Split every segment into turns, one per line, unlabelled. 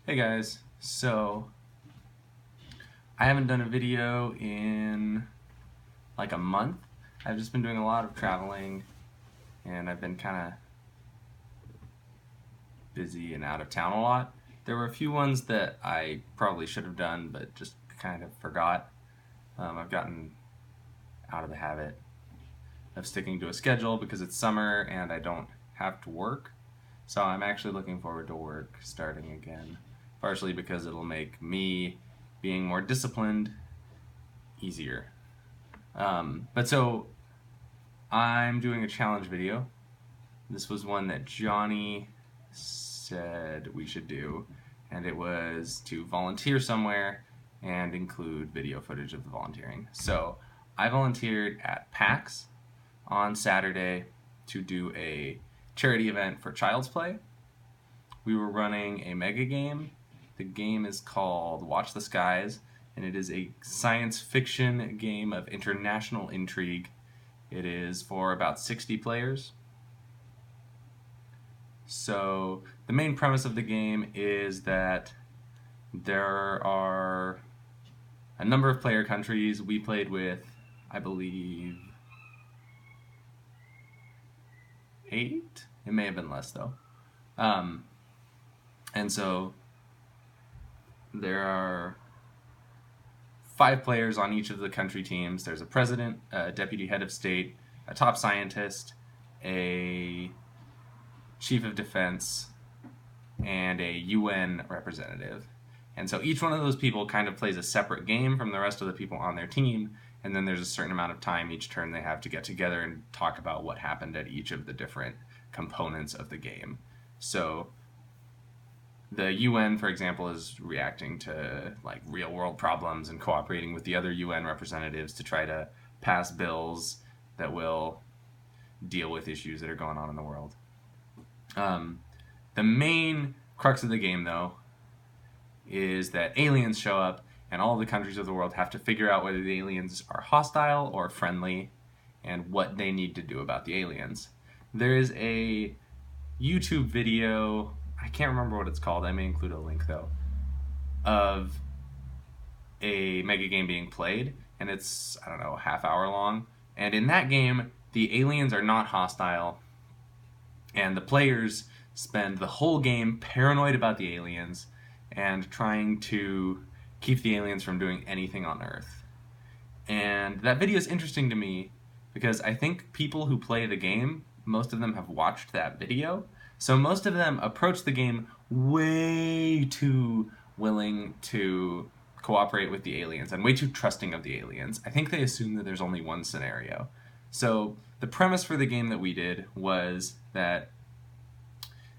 Hey guys, so I haven't done a video in like a month. I've just been doing a lot of traveling and I've been kind of busy and out of town a lot. There were a few ones that I probably should have done but just kind of forgot. I've gotten out of the habit of sticking to a schedule because it's summer and I don't have to work. So I'm actually looking forward to work starting again, partially because it'll make me being more disciplined easier. But I'm doing a challenge video. This was one that Johnny said we should do, and it was to volunteer somewhere and include video footage of the volunteering. So I volunteered at PAX on Saturday to do a charity event for Child's Play. We were running a mega game. The game is called Watch the Skies, and it is a science fiction game of international intrigue. It is for about 60 players. So the main premise of the game is that there are a number of player countries. We played with, I believe, 8? It may have been less though. And so there are 5 players on each of the country teams. There's a president, a deputy head of state, a top scientist, a chief of defense, and a UN representative. And so each one of those people kind of plays a separate game from the rest of the people on their team, and then there's a certain amount of time each turn they have to get together and talk about what happened at each of the different components of the game. So the UN, for example, is reacting to like real world problems and cooperating with the other UN representatives to try to pass bills that will deal with issues that are going on in the world. The main crux of the game, though, is that aliens show up and all the countries of the world have to figure out whether the aliens are hostile or friendly and what they need to do about the aliens. There is a YouTube video, I can't remember what it's called, I may include a link though, of a mega game being played, and it's, I don't know, a half hour long. And in that game, the aliens are not hostile, and the players spend the whole game paranoid about the aliens and trying to keep the aliens from doing anything on Earth. And that video is interesting to me because I think people who play the game, most of them have watched that video. So most of them approach the game way too willing to cooperate with the aliens and way too trusting of the aliens. I think they assume that there's only one scenario. So the premise for the game that we did was that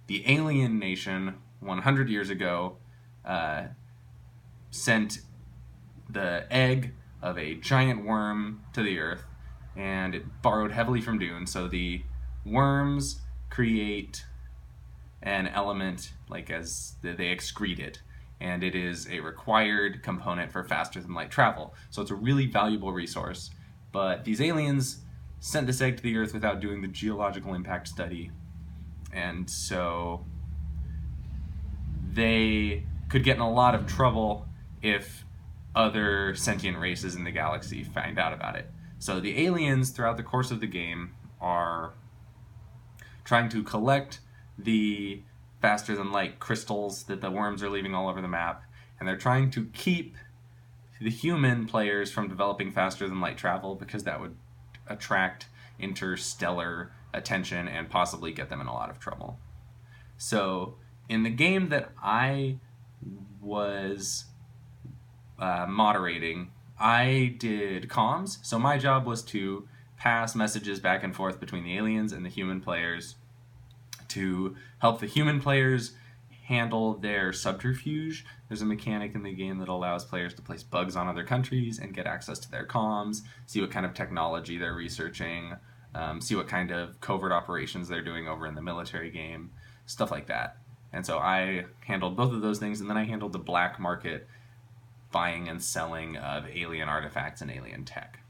the alien nation 100 years ago sent the egg of a giant worm to the Earth, and it borrowed heavily from Dune. So the worms create an element like as they excrete it, and it is a required component for faster than light travel. So it's a really valuable resource. But these aliens sent this egg to the Earth without doing the geological impact study, and so they could get in a lot of trouble if other sentient races in the galaxy find out about it. So the aliens, throughout the course of the game, are trying to collect the faster than light crystals that the worms are leaving all over the map, and they're trying to keep the human players from developing faster than light travel because that would attract interstellar attention and possibly get them in a lot of trouble. So in the game that I was moderating, I did comms. So my job was to pass messages back and forth between the aliens and the human players to help the human players handle their subterfuge. There's a mechanic in the game that allows players to place bugs on other countries and get access to their comms, see what kind of technology they're researching, see what kind of covert operations they're doing over in the military game, stuff like that. And so I handled both of those things, and then I handled the black market buying and selling of alien artifacts and alien tech.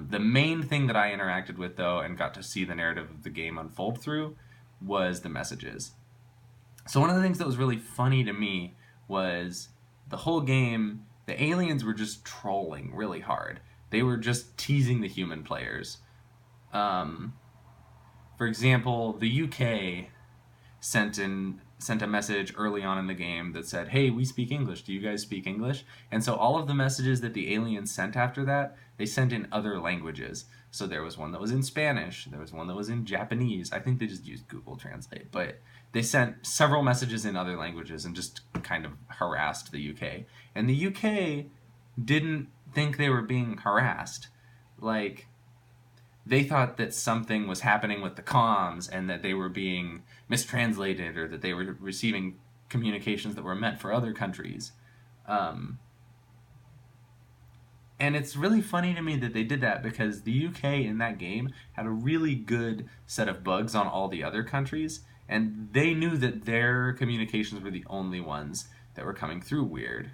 The main thing that I interacted with, though, and got to see the narrative of the game unfold through, was the messages. So one of the things that was really funny to me was the whole game, the aliens were just trolling really hard. They were just teasing the human players. Um, for example, the UK sent a message early on in the game that said, "Hey, we speak English. Do you guys speak English?" And so all of the messages that the aliens sent after that, they sent in other languages. So there was one that was in Spanish, there was one that was in Japanese. I think they just used Google Translate, but they sent several messages in other languages and just kind of harassed the UK. And the UK didn't think they were being harassed. Like, they thought that something was happening with the comms and that they were being mistranslated or that they were receiving communications that were meant for other countries. And it's really funny to me that they did that because the UK in that game had a really good set of bugs on all the other countries, and they knew that their communications were the only ones that were coming through weird.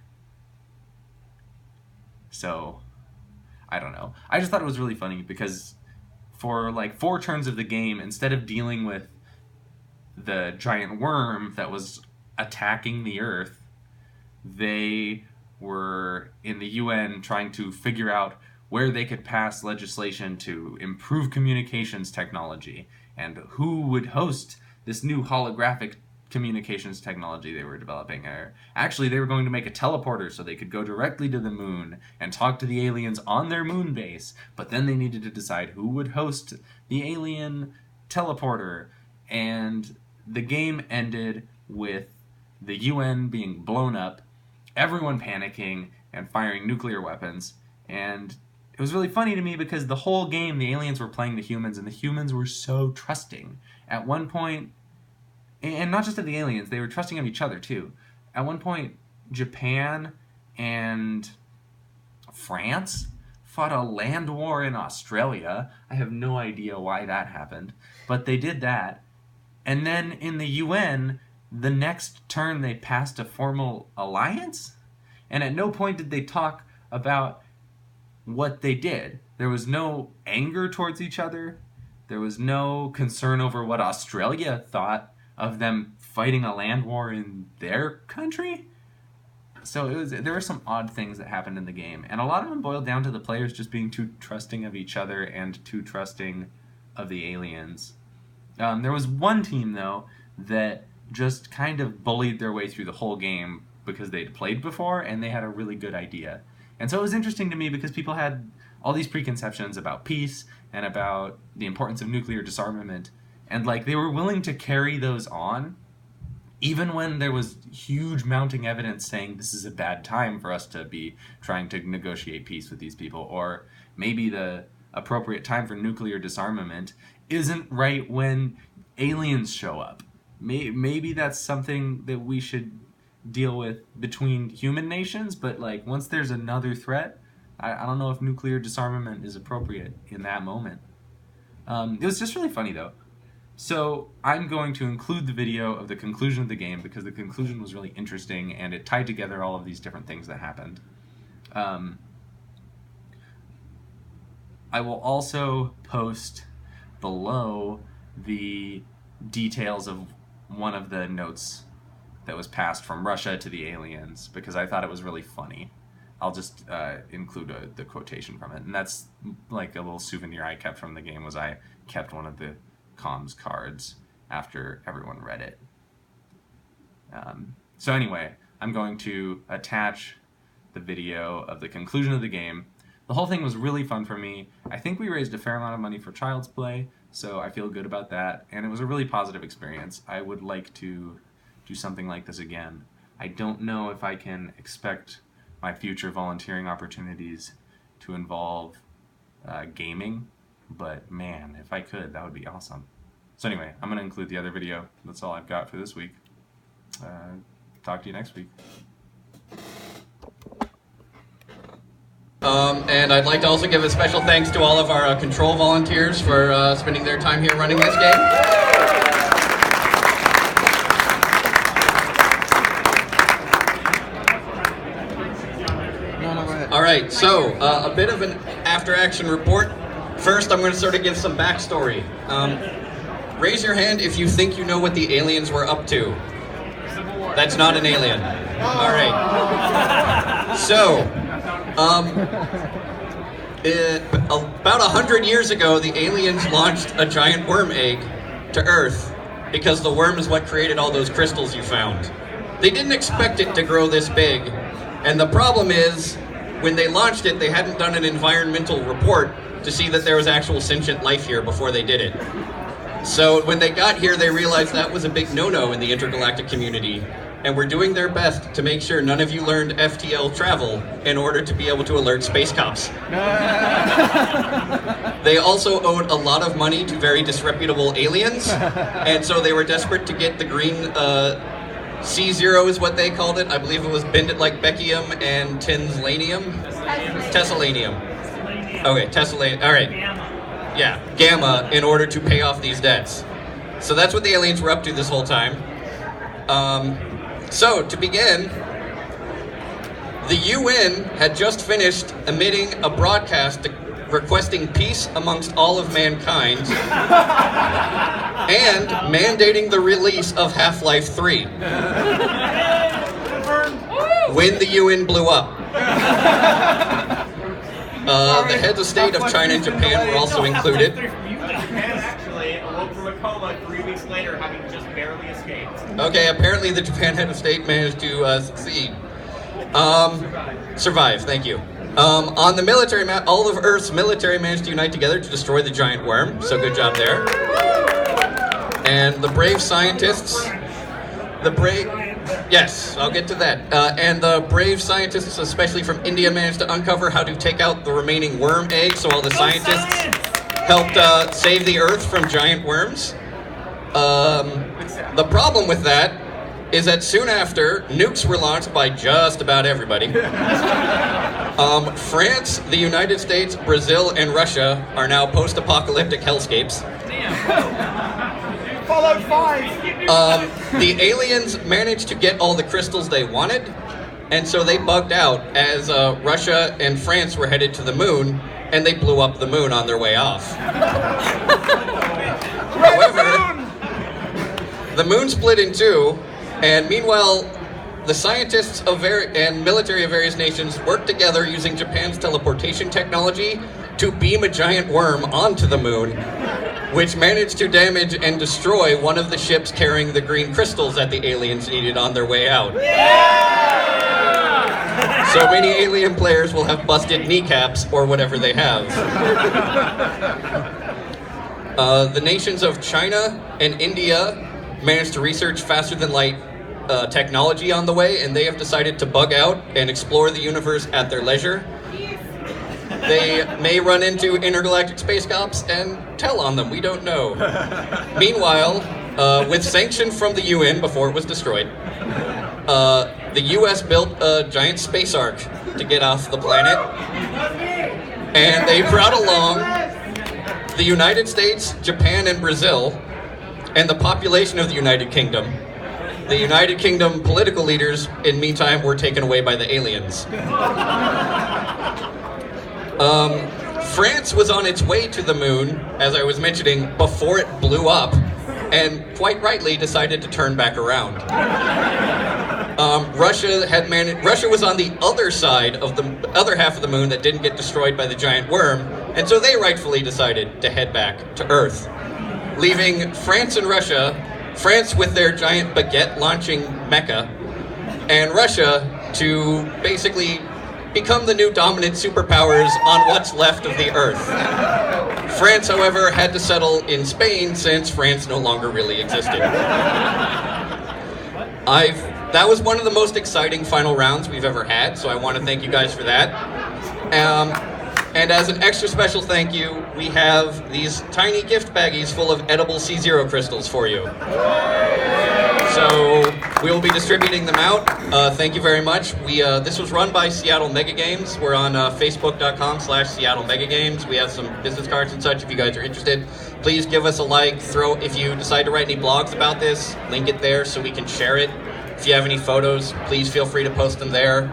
So, I don't know. I just thought it was really funny because for like 4 turns of the game, instead of dealing with the giant worm that was attacking the Earth, they were in the UN trying to figure out where they could pass legislation to improve communications technology and who would host this new holographic communications technology they were developing. Or actually, they were going to make a teleporter so they could go directly to the moon and talk to the aliens on their moon base, but then they needed to decide who would host the alien teleporter. And the game ended with the UN being blown up, everyone panicking and firing nuclear weapons. And it was really funny to me because the whole game the aliens were playing the humans, and the humans were so trusting. At one point, and not just of the aliens, they were trusting of each other too. At one point, Japan and France fought a land war in Australia. I have no idea why that happened, but they did that. And then in the UN, the next turn they passed a formal alliance, and at no point did they talk about what they did. There was no anger towards each other. There was no concern over what Australia thought of them fighting a land war in their country. So there were some odd things that happened in the game, and a lot of them boiled down to the players just being too trusting of each other and too trusting of the aliens. There was one team, though, that just kind of bullied their way through the whole game because they'd played before and they had a really good idea. And so it was interesting to me because people had all these preconceptions about peace and about the importance of nuclear disarmament, and like they were willing to carry those on even when there was huge mounting evidence saying this is a bad time for us to be trying to negotiate peace with these people, or maybe the appropriate time for nuclear disarmament isn't right when aliens show up. Maybe that's something that we should deal with between human nations, but like once there's another threat, I don't know if nuclear disarmament is appropriate in that moment. It was just really funny though. So I'm going to include the video of the conclusion of the game because the conclusion was really interesting and it tied together all of these different things that happened. I will also post below the details of one of the notes that was passed from Russia to the aliens because I thought it was really funny. I'll just include the quotation from it, and that's like a little souvenir I kept from the game. Was I kept one of the comms cards after everyone read it. So anyway, I'm going to attach the video of the conclusion of the game. The whole thing was really fun for me. I think we raised a fair amount of money for Child's Play, so I feel good about that, and it was a really positive experience. I would like to do something like this again. I don't know if I can expect my future volunteering opportunities to involve gaming, but man, if I could, that would be awesome. So anyway, I'm going to include the other video. That's all I've got for this week. Talk to you next week.
And I'd like to also give a special thanks to all of our control volunteers for spending their time here running this game. All right, so a bit of an after-action report. First, I'm going to sort of give some backstory. Raise your hand if you think you know what the aliens were up to. That's not an alien. All right. So, about 100 years ago, the aliens launched a giant worm egg to Earth because the worm is what created all those crystals you found. They didn't expect it to grow this big, and the problem is, when they launched it, they hadn't done an environmental report to see that there was actual sentient life here before they did it. So when they got here, they realized that was a big no-no in the intergalactic community, and were doing their best to make sure none of you learned FTL travel in order to be able to alert space cops. They also owed a lot of money to very disreputable aliens, and so they were desperate to get the green C0 is what they called it. I believe it was Bend It Like Beckium and Tinslanium? Tessellanium. Okay, Tessellanium. All right. Yeah, Gamma, in order to pay off these debts. So that's what the aliens were up to this whole time. So, to begin, the UN had just finished emitting a broadcast requesting peace amongst all of mankind and mandating the release of Half-Life 3 when the UN blew up. The heads of state of China and Japan were also included.
Japan actually awoke from a coma 3 weeks later, having just barely escaped.
Okay, apparently the Japan head of state managed to succeed. Survive, thank you. On the military map, all of Earth's military managed to unite together to destroy the giant worm, so good job there. And the brave scientists, yes, I'll get to that. And the brave scientists, especially from India, managed to uncover how to take out the remaining worm eggs, so all the scientists helped save the Earth from giant worms. The problem with that is that soon after, nukes were launched by just about everybody. France, the United States, Brazil, and Russia are now post-apocalyptic hellscapes.
Fallout 5!
The aliens managed to get all the crystals they wanted, and so they bugged out as Russia and France were headed to the moon, and they blew up the moon on their way off. However, the moon split in two, and meanwhile, the scientists and military of various nations worked together using Japan's teleportation technology to beam a giant worm onto the moon, which managed to damage and destroy one of the ships carrying the green crystals that the aliens needed on their way out. Yeah! So many alien players will have busted kneecaps or whatever they have. The nations of China and India managed to research faster than light technology on the way, and they have decided to bug out and explore the universe at their leisure. They may run into intergalactic space cops and tell on them, we don't know. Meanwhile, with sanction from the UN before it was destroyed, the US built a giant space ark to get off the planet, and they brought along the United States, Japan, and Brazil, and the population of the United Kingdom. The United Kingdom political leaders, in meantime, were taken away by the aliens. France was on its way to the moon, as I was mentioning, before it blew up, and quite rightly decided to turn back around. Russia was on the other side of the other half of the moon that didn't get destroyed by the giant worm, and so they rightfully decided to head back to Earth, leaving France and Russia, France with their giant baguette launching mecha, and Russia to basically become the new dominant superpowers on what's left of the Earth. France, however, had to settle in Spain since France no longer really existed. That was one of the most exciting final rounds we've ever had, so I want to thank you guys for that. And as an extra special thank you, we have these tiny gift baggies full of edible C0 crystals for you. So we will be distributing them out. Thank you very much. This was run by Seattle Mega Games. We're on Facebook.com/Seattle Mega Games. We have some business cards and such if you guys are interested. Please give us a like. If you decide to write any blogs about this, link it there so we can share it. If you have any photos, please feel free to post them there.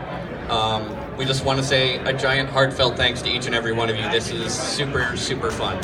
We just want to say a giant heartfelt thanks to each and every one of you. This is super, super fun.